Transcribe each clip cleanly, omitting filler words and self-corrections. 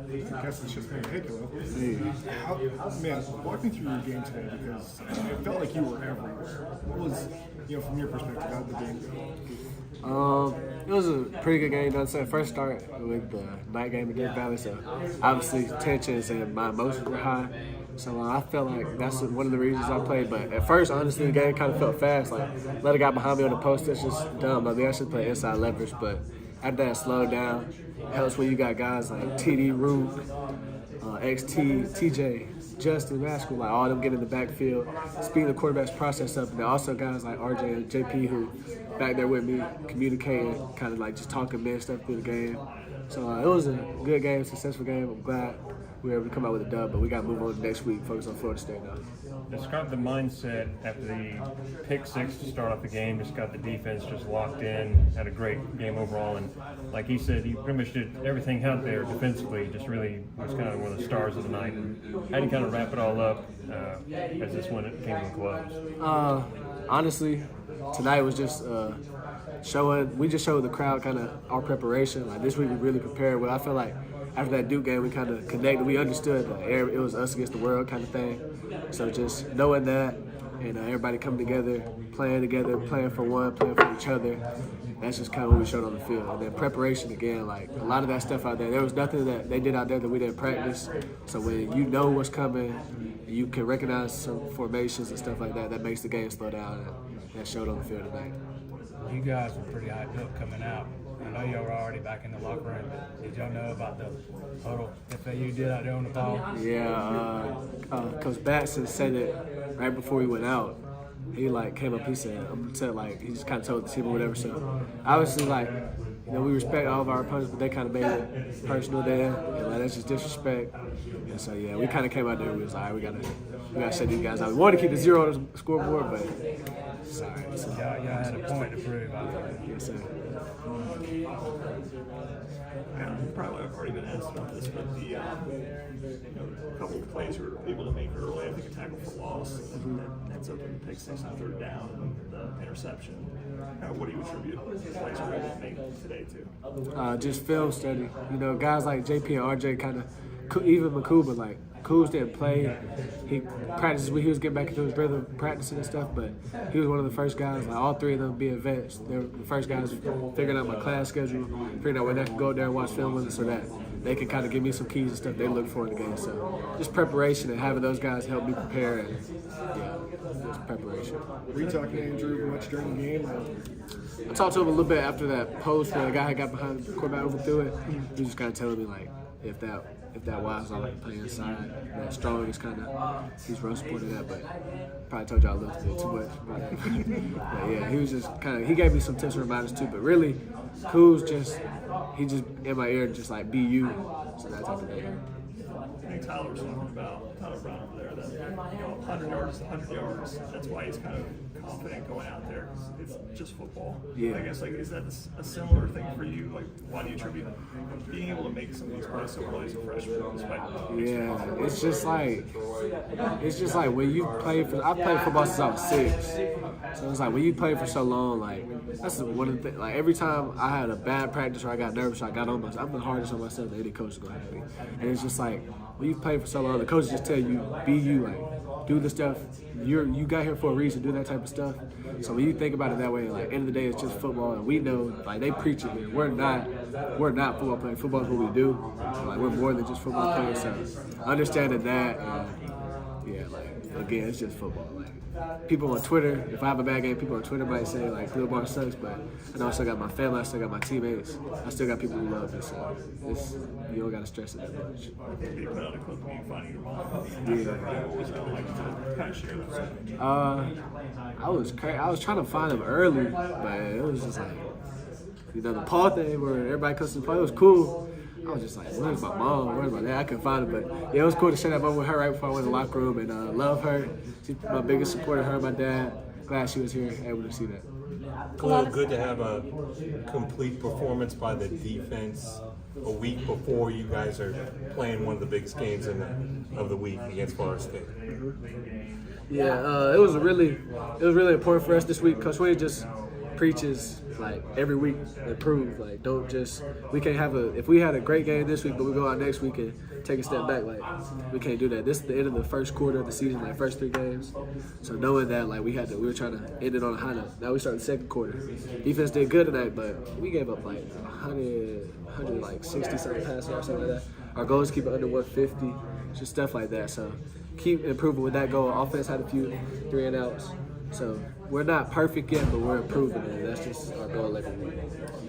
I guess it's just ridiculous. Man, walk me through your game today because it felt like you were everywhere. What was, from your perspective, how did the game go? It was a pretty good game. I'd say first start with the night game against Valley, so obviously tensions and my emotions were high. So I felt like that's one of the reasons I played. But at first, honestly, the game kind of felt fast. Like, let a guy behind me on the post, that's just dumb. I mean, I should play inside leverage, but after that, slowed down. It helps when you got guys like TD, Root, XT, TJ, Justin, Rascal, like all them getting in the backfield, speeding the quarterback's process up. And then also guys like RJ and JP who back there with me, communicating, kind of like just talking man stuff through the game. So it was a good game, successful game. I'm glad we were able to come out with a dub, but we got to move on next week, focus on Florida State now. Describe the mindset after the pick six to start off the game. Just got the defense just locked in, had a great game overall, and like he said, he pretty much did everything out there defensively. Just really was kind of one of the stars of the night. How do you kind of wrap it all up as this one came to a close? Honestly, tonight was just we just showed the crowd kind of our preparation. Like this week we really prepared. Well, I feel like after that Duke game we kind of connected. We understood that it was us against the world kind of thing. So just knowing that and everybody coming together, playing for one, playing for each other. That's just kind of what we showed on the field. And then preparation again, like a lot of that stuff out there was nothing that they did out there that we didn't practice. So when you know what's coming, you can recognize some formations and stuff like that. That makes the game slow down. And that showed on the field tonight. You guys were pretty hyped up coming out. I know y'all were already back in the locker room, but did y'all know about the huddle FAU did out there on the ball? Yeah, Coach Batson said it right before we went out. He came up, he said he just kind of told the team or whatever. So obviously we respect all of our opponents, but they kind of made it personal there, and that's just disrespect. And so yeah, we kind of came out there and we was like, all right, we gotta shut these guys out. We wanted to keep the 0 on the scoreboard, but sorry. So, y'all had a point to prove. Yes, sir. You probably have already been asked about this, but the a couple of plays we were able to make early. I think a tackle for loss that ends up in the pick six on third down, and the interception. What do you attribute the plays we were able to make today to? Just film study. Guys like JP and RJ kind of, even Makuba, like Kuz didn't play. He practices when he was getting back into his rhythm, practicing and stuff, but he was one of the first guys, like all three of them being vets. They were the first guys figuring out my class schedule, figuring out when I could go there and watch film with us so that they could kind of give me some keys and stuff they look for in the game. So just preparation and having those guys help me prepare and just preparation. Were you talking to Andrew much during the game? I talked to him a little bit after that post where the guy had got behind the quarterback overthrew it. He was just kind of telling me if that wise, I like to play inside. That strong is kind of, he's run supported that, but probably told y'all a little bit too much. But yeah, he was just he gave me some tips and reminders too, but really, Kuz he just in my ear, just like, be you. So that type of thing. I think Tyler was talking about Tyler Brown over there that 100 yards is 100 yards. That's why he's kind of confident going out there. It's just football. Yeah. I guess is that a similar thing for you? Like, why do you attribute being able to make some of these plays so early as a freshman? Yeah, it's just like when you play for. I played football since I was 6, so it's like when you play for so long, that's one of the things. Like every time I had a bad practice or I got nervous, or I got on myself. I'm the hardest on myself that any coach is gonna have me. And it's just like when you play for so long, the coaches just tell you, be you, do the stuff. You got here for a reason, do that type of stuff. So when you think about it that way, end of the day, it's just football, and we know, they preach it here. We're not football players. Football is what we do. We're more than just football players. So understanding that, again, it's just football. People on Twitter, if I have a bad game, people on Twitter might say Khalil Barnes sucks, but I know I still got my family, I still got my teammates, I still got people who love me, so you don't got to stress it that much. You put out a clip of you finding your mom. Yeah. What was it like to kind of share that? I was trying to find him early, but it was just the Paul thing where everybody comes to play, it was cool. I was just like, where's my mom? Where's my dad? I couldn't find her, but yeah, it was cool to share that moment with her right before I went in the locker room, and love her. She's my biggest supporter, her and my dad. Glad she was here, able to see that. Khalil, good to have a complete performance by the defense a week before you guys are playing one of the biggest games of the week against Florida State. Yeah, it was really important for us this week. Coach Wade just preaches like every week improve. Like don't just we can't have if we had a great game this week, but we go out next week and take a step back. Like we can't do that. This is the end of the first quarter of the season, like first 3 games. So knowing that, like we were trying to end it on a high note. Now we start the second quarter. Defense did good tonight, but we gave up like 100 like 60 something passes or something like that. Our goal is to keep it under 150, just stuff like that. So keep improving with that goal. Offense had a few 3 and outs. So we're not perfect yet, but we're improving, and that's just our goal every week.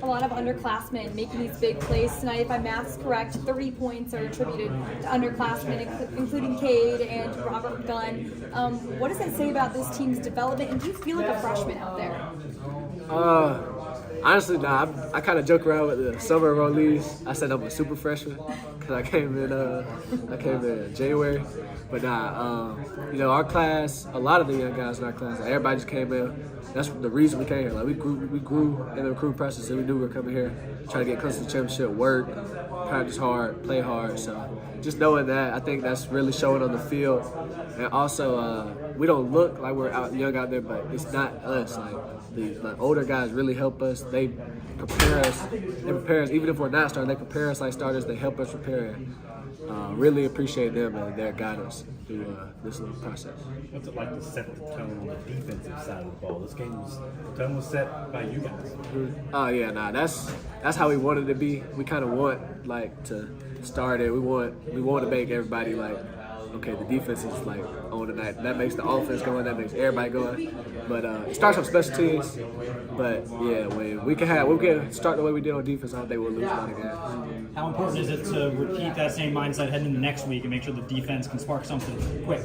A lot of underclassmen making these big plays tonight. If my math's correct, 30 points are attributed to underclassmen, including Cade and Robert Gunn. What does that say about this team's development, and do you feel like a freshman out there? Honestly, nah. I kind of joke around with the summer enrollees. I said I'm a super freshman because I came in January. But nah, our class, a lot of the young guys in our class, like, everybody just came in. That's the reason we came here. Like we grew in the recruit process, and we knew we were coming here, trying to get close to the championship, work, practice hard, play hard. So just knowing that, I think that's really showing on the field. And also, we don't look like we're young out there, but it's not us. Like the older guys really help us. They prepare us. Even if we're not starting, they prepare us like starters. They help us prepare. Really appreciate them and their guidance through this little process. What's it like to set the tone on the defensive side of the ball? This game the tone was set by you guys. Oh yeah, that's how we wanted it to be. We kind of want like to start it. We want to make everybody like, okay, the defense is like on tonight. That makes the offense going. That makes everybody going. But it starts on special teams. But yeah, when we can start the way we did on defense, I don't think we'll lose a lot of games. How important is it to repeat that same mindset heading into next week and make sure the defense can spark something quick?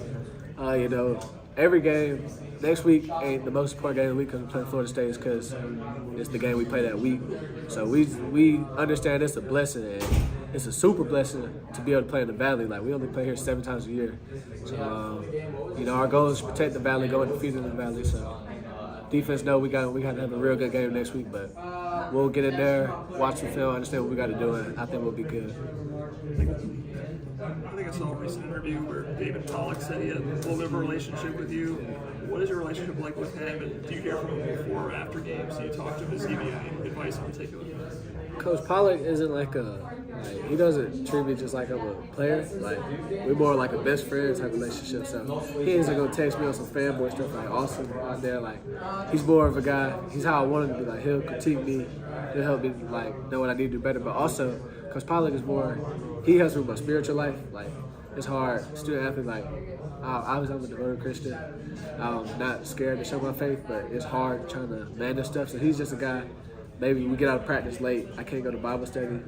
Every game, next week ain't the most important game of the week because we're playing Florida State, because it's the game we play that week. So we understand it's a blessing, and it's a super blessing to be able to play in the Valley. Like we only play here 7 times a year. So, our goal is to protect the Valley, go undefeated in the Valley. So defense, we got to have a real good game next week, but we'll get in there, watch the film, understand what we got to do, and I think we'll be good. I think I saw a recent interview where David Pollock said he had a little bit of a relationship with you. What is your relationship like with him, and do you hear from him before or after games? Do you talk to him? Does he give you any advice in particular? Coach Pollock isn't he doesn't treat me just like I'm a player. Like we're more like a best friend type relationship. So he isn't gonna text me on some fanboy stuff like Austin out there. Like he's more of a guy. He's how I want him to be. Like he'll critique me. He'll help me like know what I need to do better. But also, Coach Pollock is more. He helps me with my spiritual life. Like it's hard. Student athlete. Like I'm a devoted Christian. I'm not scared to show my faith, but it's hard trying to manage stuff. So he's just a guy. Maybe we get out of practice late. I can't go to Bible study.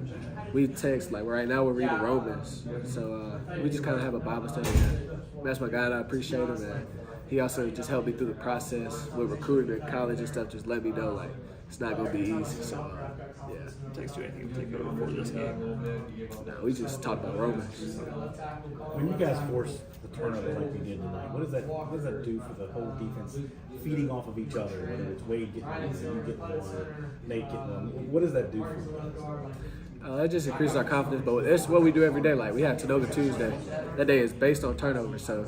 We text, like right now we're reading Romans. So we just kind of have a Bible study. That's my guy, and I appreciate him. And he also just helped me through the process with recruiting at college and stuff. Just let me know, like, it's not going to be easy. So, yeah. Text you anything in particular before this game? No, we just talked about Romans. When you guys force the turnover like we did tonight, what does that do for the whole defense feeding off of each other? Whether it's Wade getting one, you getting one, Nate getting one, what does that do for you guys? It just increases our confidence, but it's what we do every day. Like we have Tanoga Tuesday. That day is based on turnovers. So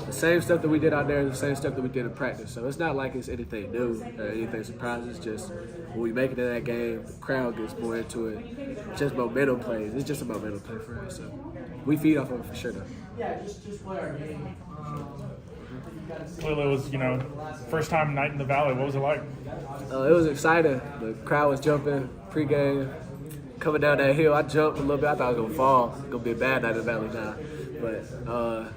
the same stuff that we did out there is the same stuff that we did in practice. So it's not like it's anything new or anything surprising. It's just when we make it in that game, the crowd gets more into it. It's just momentum plays. It's just a momentum play for us. So we feed off of it for sure though. Clearly it was, first time night in the Valley. What was it like? It was exciting. The crowd was jumping pregame. Coming down that hill, I jumped a little bit. I thought I was going to fall. It's going to be a bad night in the Valley now. But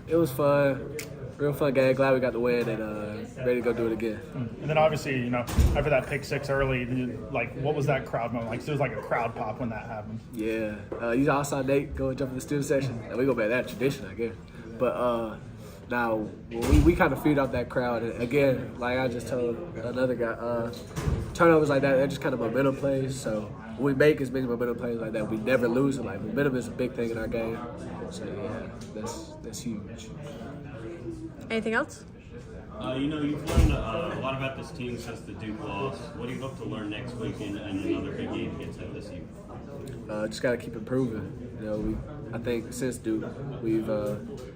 it was fun. Real fun game. Glad we got the win and ready to go do it again. And then obviously, after that pick 6 early, what was that crowd moment like? So it was like a crowd pop when that happened. Yeah. You all saw Nate go and jump in the student section. And we go back to that tradition, I guess. But now, we kind of feed off that crowd. And again, like I just told another guy, turnovers like that, they're just kind of momentum plays. So when we make as many momentum plays like that, we never lose it. Like momentum is a big thing in our game. So yeah, that's huge. Anything else? You've learned a lot about this team since the Duke loss. What do you hope to learn next week in another big game against FSU? Just got to keep improving. I think since Duke, we've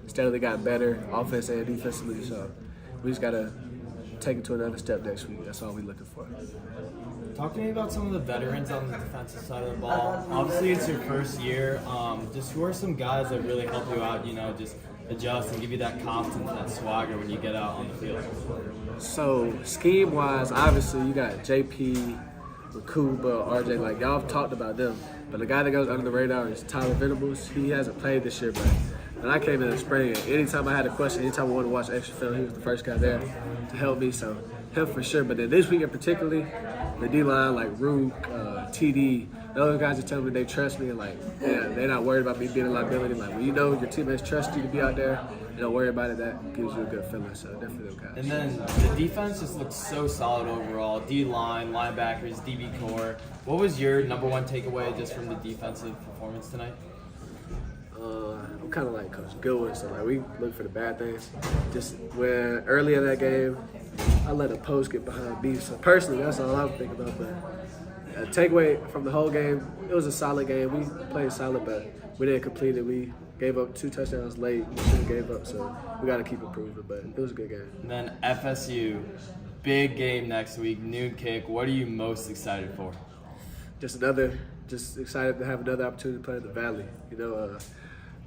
steadily gotten better, offense and defensively. So we just got to take it to another step next week. That's all we're looking for. Talk to me about some of the veterans on the defensive side of the ball. Obviously, it's your first year. Just who are some guys that really help you out, just adjust and give you that confidence and that swagger when you get out on the field? So, scheme-wise, obviously, you got JP, Makuba, RJ. Like, y'all have talked about them. But the guy that goes under the radar is Tyler Venables. He hasn't played this year, but when I came in the spring, anytime I had a question, anytime I wanted to watch extra film, he was the first guy there to help me. So, him for sure. But then this weekend particularly, the D-line, like Rook, TD, those guys are telling me they trust me. And, like, yeah, they're not worried about me being a liability. Like, when you know your teammates trust you to be out there, you don't worry about it, that gives you a good feeling. So, definitely those guys. And then the defense just looks so solid overall. D-line, linebackers, DB core. What was your number one takeaway just from the defensive performance tonight? I'm kind of like Coach Goodwin, so like we look for the bad things. Just when early in that game, I let a post get behind me. So personally, that's all I'm thinking about. But takeaway from the whole game, it was a solid game. We played solid, but we didn't complete it. We gave up 2 touchdowns late. We should have gave up, so we got to keep improving. But it was a good game. And then FSU, big game next week, noon kick. What are you most excited for? Just excited to have another opportunity to play in the Valley.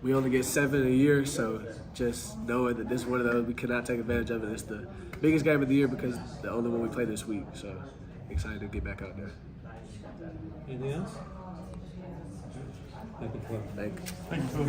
We only get 7 a year, so just knowing that this is one of those we cannot take advantage of it. It's the biggest game of the year because it's the only one we play this week. So excited to get back out there. Anything else? Thank you. Thank you.